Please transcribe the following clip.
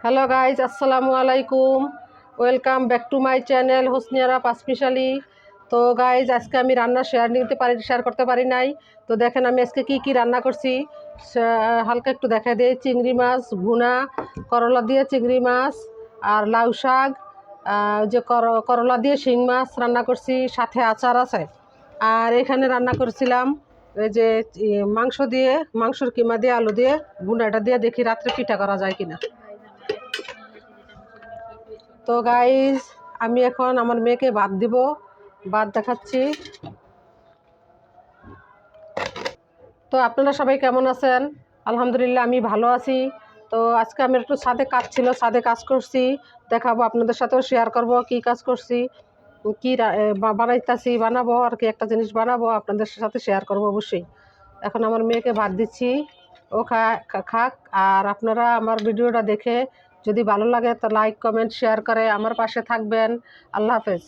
Hello guys, আসসালামু আলাইকুম। Welcome back to my channel Hosniyara Panchmishali. তো গাইজ, আজকে আমি রান্না শেয়ার করতে পারি নাই। তো দেখেন আমি আজকে কি রান্না করছি, হালকা একটু দেখা দিই। চিংড়ি মাছ ভুনা, করলা দিয়ে চিংড়ি মাছ আর লাউ শাক, যে করলা দিয়ে শিং মাছ রান্না করছি, সাথে আচার আছে। আর এখানে রান্না করছিলাম ওই যে মাংসর কিমা দিয়ে আলু দিয়ে ভুনাটা দিয়ে, দেখি রাত্রে পিঠা করা যায় কিনা। তো গাইজ, আমি এখন আমার মেয়েকে ভাত দিব, ভাত দেখাচ্ছি। তো আপনারা সবাই কেমন আছেন? আলহামদুলিল্লাহ আমি ভালো আছি। তো আজকে আমি একটু ছাদে কাজ ছিল, ছাদে কাজ করছি, দেখাবো আপনাদের সাথেও শেয়ার করব কি কাজ করছি, কি বানাবো আর কি, একটা জিনিস বানাবো আপনাদের সাথে শেয়ার করব অবশ্যই। এখন আমার মেয়েকে ভাত দিচ্ছি, ও খাক। আর আপনারা আমার ভিডিওটা দেখে যদি ভালো লাগে তো লাইক কমেন্ট শেয়ার করে আমার পাশে থাকবেন। আল্লাহ হাফেজ।